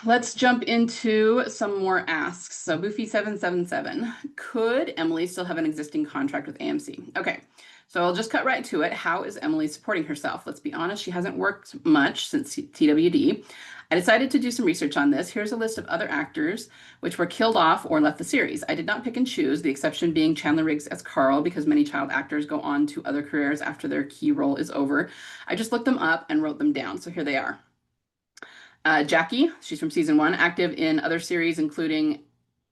let's jump into some more asks. So Boofy777, could Emily still have an existing contract with AMC? Okay, so I'll just cut right to it. How is Emily supporting herself? Let's be honest, she hasn't worked much since TWD. I decided to do some research on this. Here's a list of other actors which were killed off or left the series. I did not pick and choose, the exception being Chandler Riggs as Carl, because many child actors go on to other careers after their key role is over. I just looked them up and wrote them down, so here they are. Jackie, she's from season 1, active in other series including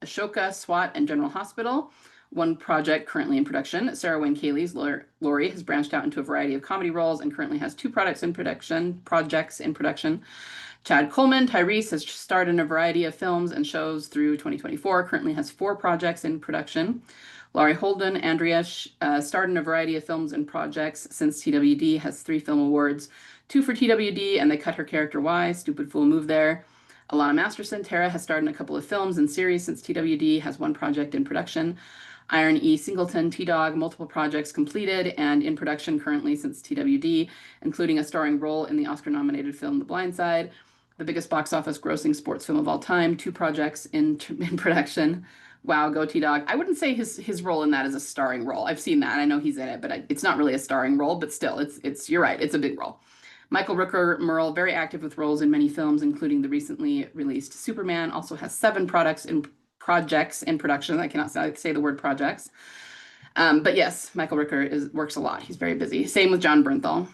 Ashoka, SWAT, and General Hospital. One project currently in production. Sarah Wayne Caley's Lori has branched out into a variety of comedy roles and currently has 2 projects in production. Chad Coleman, Tyrese, has starred in a variety of films and shows through 2024, currently has 4 projects in production. Laurie Holden, Andrea, starred in a variety of films and projects since TWD, has 3 film awards, 2 for TWD, and they cut her character Y. Stupid fool move there. Alana Masterson, Tara, has starred in a couple of films and series since TWD, has 1 project in production. Iron E. Singleton, T-Dog, multiple projects completed and in production currently since TWD, including a starring role in the Oscar-nominated film The Blind Side, the biggest box office grossing sports film of all time, 2 projects in production. Wow, go T-Dog. I wouldn't say his role in that is a starring role. I've seen that. I know he's in it, but it's not really a starring role, but still, you're right, it's a big role. Michael Rooker Merle, very active with roles in many films, including the recently released Superman, also has 7 projects in production. I cannot say the word projects. But yes, Michael Rooker works a lot. He's very busy. Same with John Bernthal.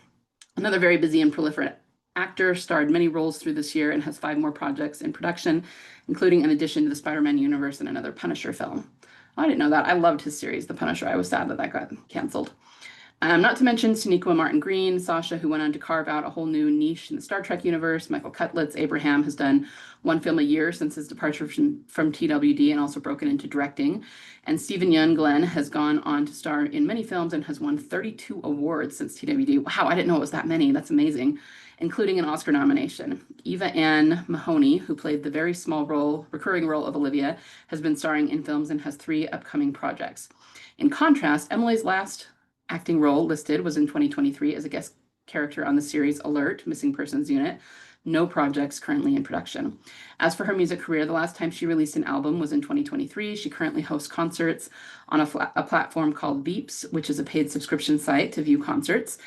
Another very busy and proliferate actor, starred many roles through this year and has 5 more projects in production, including an addition to the Spider-Man universe and another Punisher film. I didn't know that. I loved his series, The Punisher. I was sad that got canceled. Not to mention Sonequa Martin Green, Sasha, who went on to carve out a whole new niche in the Star Trek universe. Michael Cutlitz, Abraham has done 1 film a year since his departure from TWD and also broken into directing. And Stephen Yeun Glenn has gone on to star in many films and has won 32 awards since TWD. Wow, I didn't know it was that many. That's amazing, including an Oscar nomination. Eva Ann Mahoney, who played the very small recurring role of Olivia, has been starring in films and has 3 upcoming projects. In contrast, Emily's last acting role listed was in 2023 as a guest character on the series Alert, Missing Persons Unit. No projects currently in production. As for her music career, the last time she released an album was in 2023. She currently hosts concerts on a platform called Beeps, which is a paid subscription site to view concerts,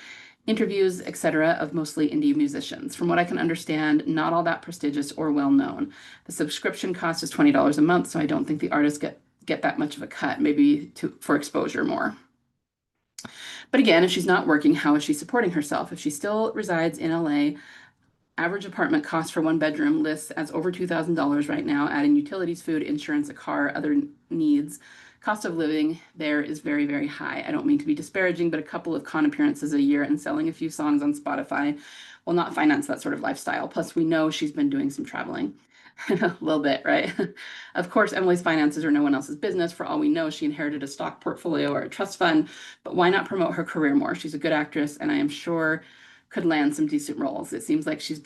interviews, etc., of mostly indie musicians. From what I can understand, not all that prestigious or well known. The subscription cost is $20 a month, so I don't think the artists get that much of a cut, maybe for exposure more. But again, if she's not working, how is she supporting herself? If she still resides in LA, average apartment cost for 1 bedroom lists as over $2,000 right now, adding utilities, food, insurance, a car, other needs. Cost of living there is very, very high. I don't mean to be disparaging, but a couple of con appearances a year and selling a few songs on Spotify will not finance that sort of lifestyle. Plus, we know she's been doing some traveling. A little bit, right? Of course, Emily's finances are no one else's business. For all we know, she inherited a stock portfolio or a trust fund, but why not promote her career more? She's a good actress, and I am sure could land some decent roles. It seems like she's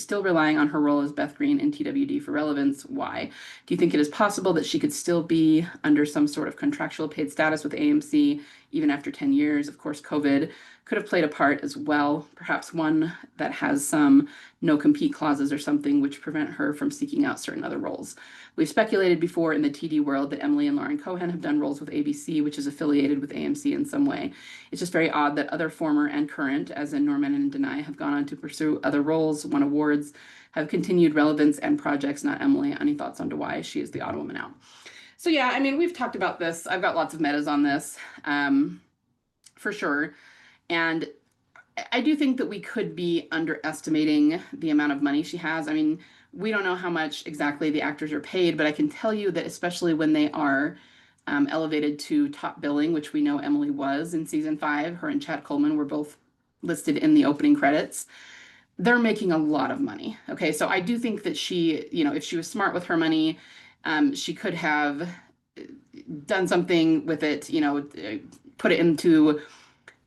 still relying on her role as Beth Green in TWD for relevance. Why? Do you think it is possible that she could still be under some sort of contractual paid status with AMC even after 10 years? Of course, COVID could have played a part as well, perhaps one that has some no-compete clauses or something which prevent her from seeking out certain other roles. We've speculated before in the TD world that Emily and Lauren Cohan have done roles with ABC, which is affiliated with AMC in some way. It's just very odd that other former and current, as in Norman and Denai, have gone on to pursue other roles, won awards, have continued relevance and projects, not Emily. Any thoughts on why she is the odd woman out? So yeah, I mean, we've talked about this. I've got lots of metas on this, for sure. And I do think that we could be underestimating the amount of money she has. I mean, we don't know how much exactly the actors are paid, but I can tell you that especially when they are elevated to top billing, which we know Emily was in season 5, her and Chad Coleman were both listed in the opening credits. They're making a lot of money. Okay, so I do think that she, if she was smart with her money, she could have done something with it, put it into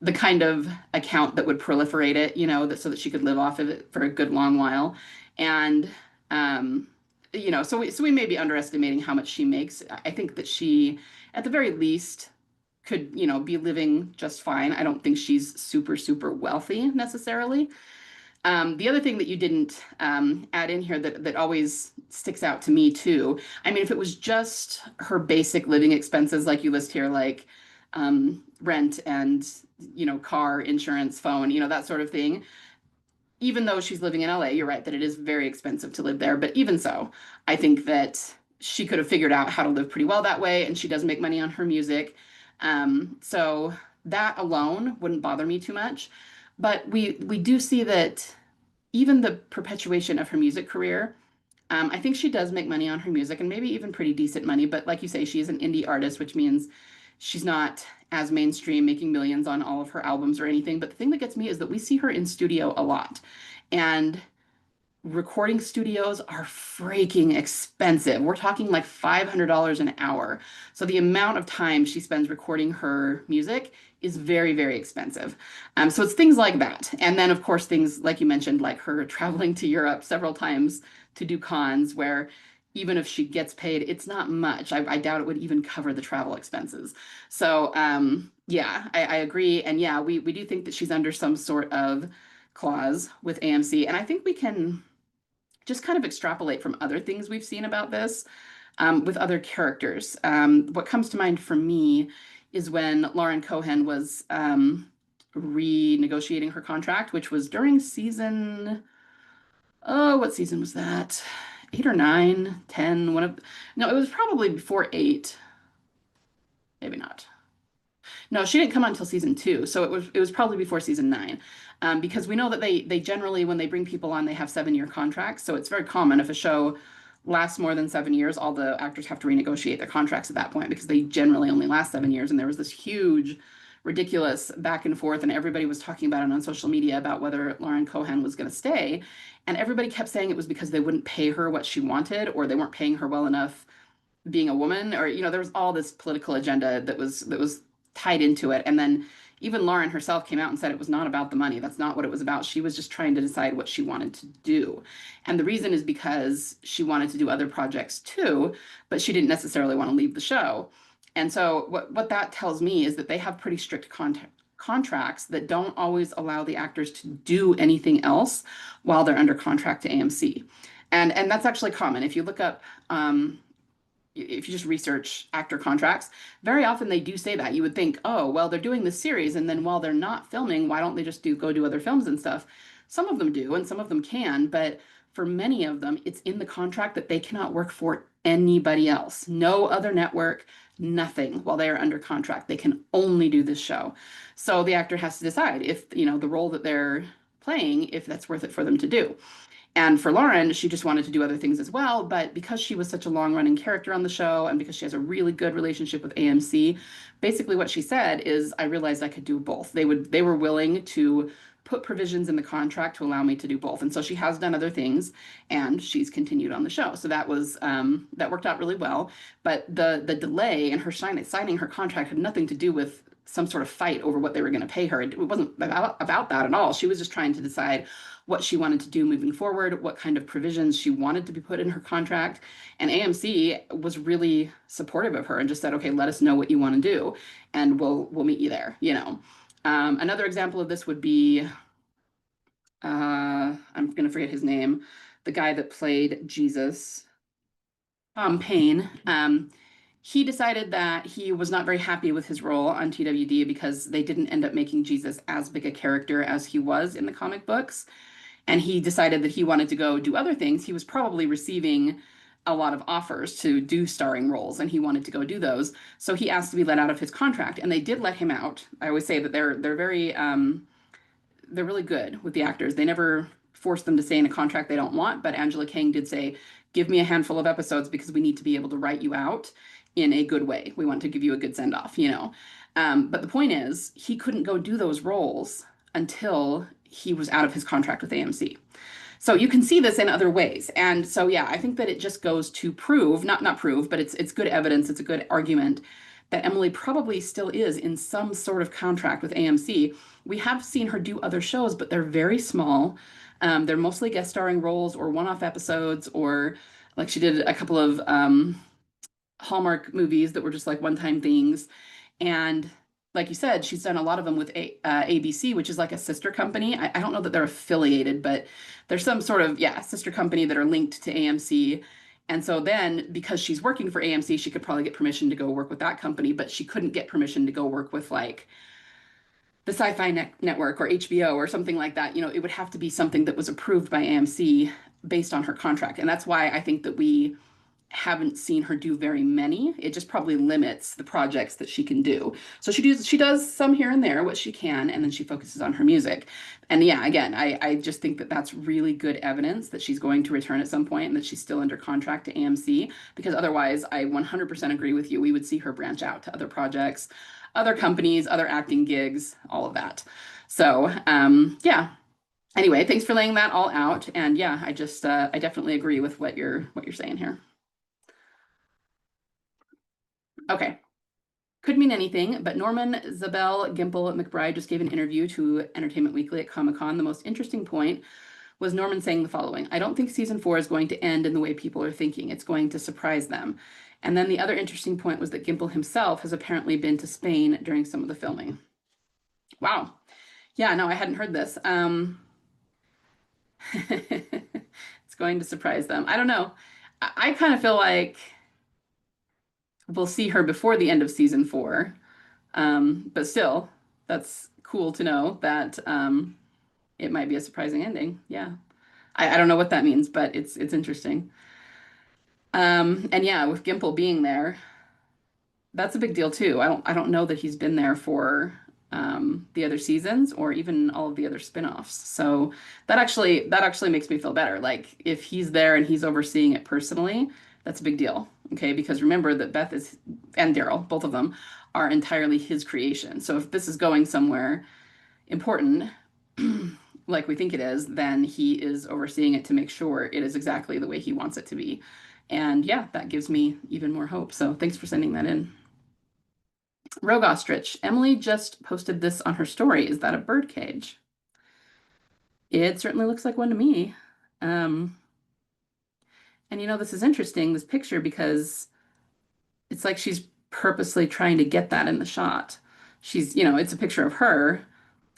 the kind of account that would proliferate it, so that she could live off of it for a good long while. And, so we may be underestimating how much she makes. I think that she, at the very least, could, be living just fine. I don't think she's super, super wealthy necessarily. The other thing that you didn't add in here that always sticks out to me too, I mean, if it was just her basic living expenses, like you list here, like rent and, car, insurance, phone, that sort of thing, even though she's living in LA, you're right that it is very expensive to live there. But even so, I think that she could have figured out how to live pretty well that way, and she does make money on her music. So that alone wouldn't bother me too much. But we do see that even the perpetuation of her music career, I think she does make money on her music and maybe even pretty decent money. But like you say, she is an indie artist, which means she's not as mainstream, making millions on all of her albums or anything. But the thing that gets me is that we see her in studio a lot. And recording studios are freaking expensive. We're talking like $500 an hour. So the amount of time she spends recording her music is very, very expensive. So it's things like that. And then, of course, things like you mentioned, like her traveling to Europe several times to do cons, where even if she gets paid, it's not much. I doubt it would even cover the travel expenses. So, yeah, I agree. And yeah, we do think that she's under some sort of clause with AMC. And I think we can just kind of extrapolate from other things we've seen about this with other characters. What comes to mind for me is when Lauren Cohan was renegotiating her contract, which was during season, oh, what season was that? Eight or nine, 10, one of, no, it was probably before eight, maybe not. No, she didn't come on until season two, so it was probably before season nine, because we know that they generally when they bring people on they have 7-year contracts, so it's very common if a show lasts more than 7 years, all the actors have to renegotiate their contracts at that point because they generally only last 7 years, and there was this huge, ridiculous back and forth, and everybody was talking about it on social media about whether Lauren Cohan was going to stay, and everybody kept saying it was because they wouldn't pay her what she wanted or they weren't paying her well enough being a woman, or there was all this political agenda that was tied into it. And then even Lauren herself came out and said it was not about the money. That's not what it was about. She was just trying to decide what she wanted to do. And the reason is because she wanted to do other projects too, but she didn't necessarily want to leave the show. And so what that tells me is that they have pretty strict contracts that don't always allow the actors to do anything else while they're under contract to AMC. And that's actually common. If you look up if you just research actor contracts, very often they do say that. You would think, oh, well, they're doing this series, and then while they're not filming, why don't they just go do other films and stuff? Some of them do, and some of them can, but for many of them, it's in the contract that they cannot work for anybody else. No other network, nothing while they are under contract. They can only do this show. So the actor has to decide if, the role that they're playing, if that's worth it for them to do. And for Lauren, she just wanted to do other things as well. But because she was such a long running character on the show and because she has a really good relationship with AMC, basically what she said is, I realized I could do both. They were willing to put provisions in the contract to allow me to do both. And so she has done other things and she's continued on the show. So that worked out really well. But the delay in her signing her contract had nothing to do with some sort of fight over what they were going to pay her. It wasn't about that at all. She was just trying to decide what she wanted to do moving forward, what kind of provisions she wanted to be put in her contract. And AMC was really supportive of her and just said, okay, let us know what you want to do and we'll meet you there, Another example of this would be, I'm going to forget his name, the guy that played Jesus, Tom Payne. He decided that he was not very happy with his role on TWD because they didn't end up making Jesus as big a character as he was in the comic books. And he decided that he wanted to go do other things. He was probably receiving a lot of offers to do starring roles, and he wanted to go do those. So he asked to be let out of his contract, and they did let him out. I always say that they're very they're really good with the actors. They never force them to stay in a contract they don't want, but Angela Kang did say, give me a handful of episodes because we need to be able to write you out in a good way. We want to give you a good send off, But the point is, he couldn't go do those roles until he was out of his contract with AMC. So you can see this in other ways. And so, yeah, I think that it just goes to prove, not prove, but it's good evidence, it's a good argument that Emily probably still is in some sort of contract with AMC. We have seen her do other shows, but they're very small. They're mostly guest starring roles or one-off episodes, or like she did a couple of Hallmark movies that were just like one-time things. And like you said, she's done a lot of them with ABC, which is like a sister company. I don't know that they're affiliated, but there's some sort of, yeah, sister company that are linked to AMC. And so then, because she's working for AMC, she could probably get permission to go work with that company, but she couldn't get permission to go work with like the Sci-Fi Network or HBO or something like that. You know, it would have to be something that was approved by AMC based on her contract. And that's why I think that we haven't seen her do very many. It just probably limits the projects that she can do. So she does some here and there, what she can, and then she focuses on her music. And yeah, again, I just think that that's really good evidence that she's going to return at some point and that she's still under contract to AMC, because otherwise I 100% agree with you. We would see her branch out to other projects, other companies, other acting gigs, all of that. So yeah. Anyway, thanks for laying that all out. And yeah, I definitely agree with what you're saying here. Okay. Could mean anything, but Norman Zabel Gimple McBride just gave an interview to Entertainment Weekly at Comic-Con. The most interesting point was Norman saying the following: I don't think season 4 is going to end in the way people are thinking. It's going to surprise them. And then the other interesting point was that Gimple himself has apparently been to Spain during some of the filming. Wow. Yeah, no, I hadn't heard this. It's going to surprise them. I don't know. I kind of feel like we'll see her before the end of season 4. But still, that's cool to know that it might be a surprising ending. Yeah. I don't know what that means, but it's interesting. And yeah, with Gimple being there, that's a big deal too. I don't know that he's been there for the other seasons or even all of the other spin-offs. So that actually makes me feel better. Like if he's there and he's overseeing it personally, that's a big deal. Okay, because remember that Beth is and Daryl, both of them, are entirely his creation. So if this is going somewhere important, like we think it is, then he is overseeing it to make sure it is exactly the way he wants it to be. And yeah, that gives me even more hope. So thanks for sending that in. Rogue Ostrich. Emily just posted this on her story. Is that a bird cage? It certainly looks like one to me. Um, and you know, this is interesting, this picture, because it's like she's purposely trying to get that in the shot. It's a picture of her.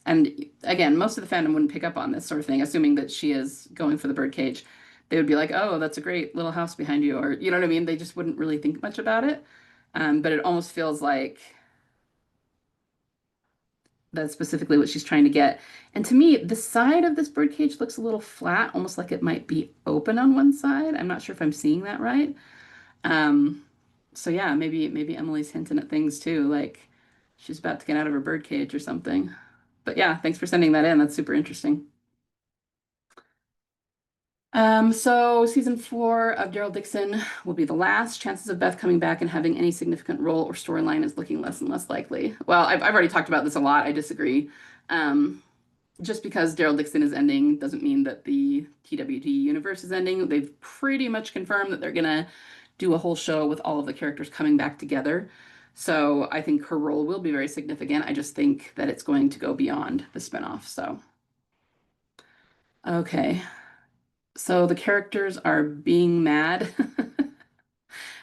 And again, most of the fandom wouldn't pick up on this sort of thing, assuming that she is going for the bird cage. They would be like, oh, that's a great little house behind you. Or, you know what I mean? They just wouldn't really think much about it. But it almost feels like that's specifically what she's trying to get. And to me, the side of this birdcage looks a little flat, almost like it might be open on one side. I'm not sure if I'm seeing that right. Um, so yeah, maybe Emily's hinting at things too, like she's about to get out of her birdcage or something. But yeah, thanks for sending that in. That's super interesting. So season 4 of Daryl Dixon will be the last. Chances of Beth coming back and having any significant role or storyline is looking less and less likely. Well, I've already talked about this a lot. I disagree. Um, just because Daryl Dixon is ending doesn't mean that the TWD universe is ending. They've pretty much confirmed that they're gonna do a whole show with all of the characters coming back together. So I think her role will be very significant. I just think that it's going to go beyond the spinoff. So, okay. So the characters are being mad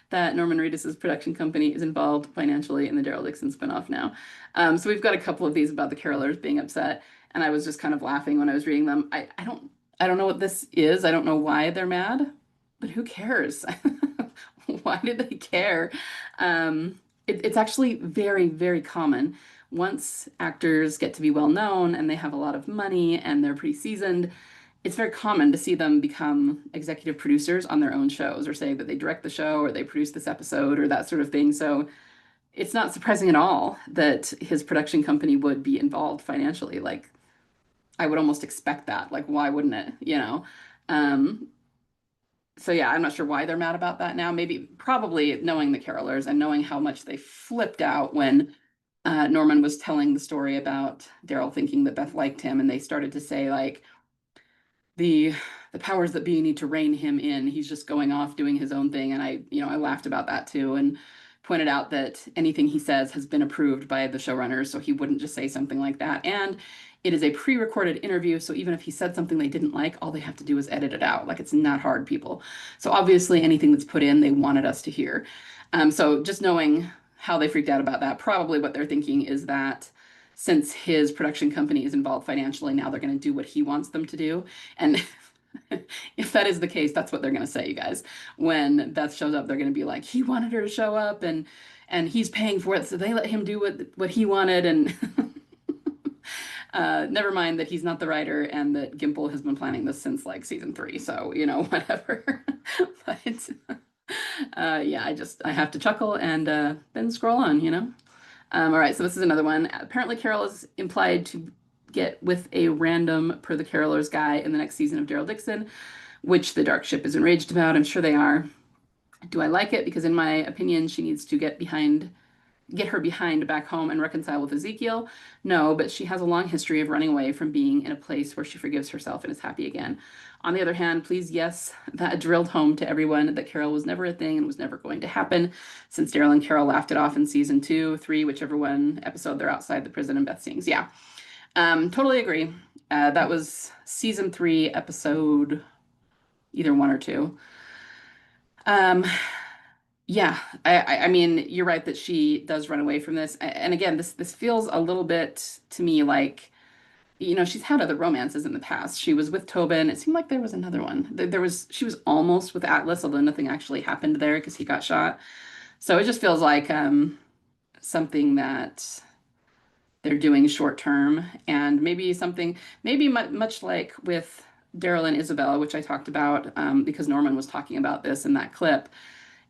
that Norman Reedus's production company is involved financially in the Daryl Dixon spinoff now. So we've got a couple of these about the Carolers being upset, and I was just kind of laughing when I was reading them. I don't know what this is. I don't know why they're mad, but who cares? Why did they care? It's actually very, very common. Once actors get to be well known and they have a lot of money and they're pretty seasoned, it's very common to see them become executive producers on their own shows or say that they direct the show or they produce this episode or that sort of thing. So it's not surprising at all that his production company would be involved financially. Like, I would almost expect that. Like, why wouldn't it? Um, so yeah, I'm not sure why they're mad about that now. Maybe, probably knowing the Carolers and knowing how much they flipped out when Norman was telling the story about Daryl thinking that Beth liked him, and they started to say like, the the powers that be need to rein him in. He's just going off doing his own thing. And I laughed about that too and pointed out that anything he says has been approved by the showrunners, so he wouldn't just say something like that. And it is a pre-recorded interview, so even if he said something they didn't like, all they have to do is edit it out. Like, it's not hard, people. So obviously anything that's put in, they wanted us to hear. So just knowing how they freaked out about that. Probably what they're thinking is that since his production company is involved financially, now they're going to do what he wants them to do. And if that is the case, that's what they're going to say, you guys. When Beth shows up, they're going to be like, he wanted her to show up and he's paying for it, so they let him do what he wanted. And never mind that he's not the writer and that Gimple has been planning this since like season 3. So, you know, whatever. But yeah, I have to chuckle and then scroll on, you know. All right, so this is another one. Apparently, Carol is implied to get with a random per the Carolers guy in the next season of Daryl Dixon, which the Dark Ship is enraged about. I'm sure they are. Do I like it? Because in my opinion, she needs to get her behind back home and reconcile with Ezekiel. No, but she has a long history of running away from being in a place where she forgives herself and is happy again. On the other hand, please, yes, that drilled home to everyone that Carol was never a thing and was never going to happen, since Daryl and Carol laughed it off in season 2, 3, whichever one episode they're outside the prison and Beth sings. Yeah, totally agree. That was season 3, episode either 1 or 2. Yeah, I mean, you're right that she does run away from this. And again, this feels a little bit to me like, you know, she's had other romances in the past. She was with Tobin. It seemed like there was another one. She was almost with Atlas, although nothing actually happened there because he got shot. So it just feels like something that they're doing short term, and maybe something, maybe much like with Daryl and Isabella, which I talked about because Norman was talking about this in that clip.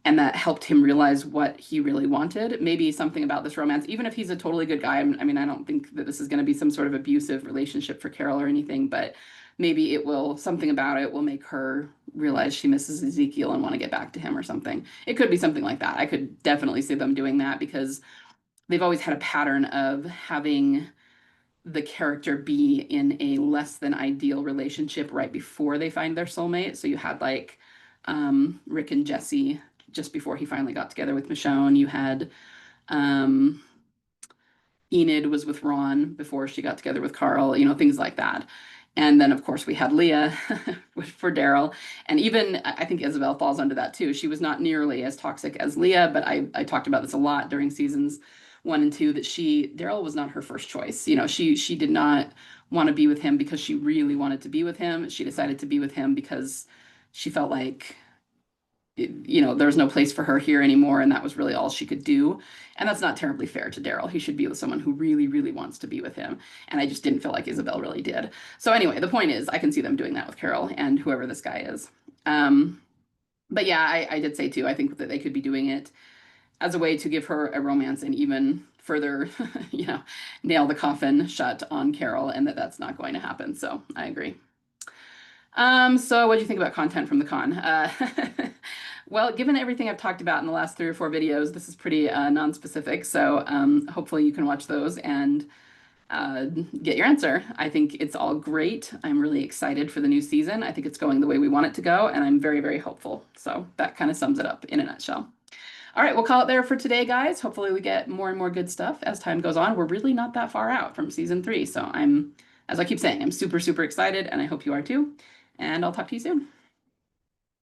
And that helped him realize what he really wanted. Maybe something about this romance, even if he's a totally good guy. I mean, I don't think that this is going to be some sort of abusive relationship for Carol or anything, but maybe something about it will make her realize she misses Ezekiel and want to get back to him or something. It could be something like that. I could definitely see them doing that because they've always had a pattern of having the character be in a less than ideal relationship right before they find their soulmate. So you had like Rick and Jesse just before he finally got together with Michonne. You had Enid was with Ron before she got together with Carl, you know, things like that. And then, of course, we had Leah for Daryl. And even I think Isabel falls under that too. She was not nearly as toxic as Leah, but I talked about this a lot during seasons 1 and 2 that Daryl was not her first choice. You know, she did not want to be with him because she really wanted to be with him. She decided to be with him because she felt like you know, there's no place for her here anymore, and that was really all she could do. And that's not terribly fair to Daryl. He should be with someone who really, really wants to be with him. And I just didn't feel like Isabel really did. So anyway, the point is, I can see them doing that with Carol and whoever this guy is. But yeah, I did say too, I think that they could be doing it as a way to give her a romance and even further, you know, nail the coffin shut on Carol, and that's not going to happen. So I agree. So what do you think about content from the con? Well, given everything I've talked about in the last 3 or 4 videos, this is pretty non-specific. So hopefully you can watch those and get your answer. I think it's all great. I'm really excited for the new season. I think it's going the way we want it to go, and I'm very, very hopeful. So that kind of sums it up in a nutshell. All right, we'll call it there for today, guys. Hopefully we get more and more good stuff as time goes on. We're really not that far out from season 3. So as I keep saying, I'm super, super excited, and I hope you are too. And I'll talk to you soon.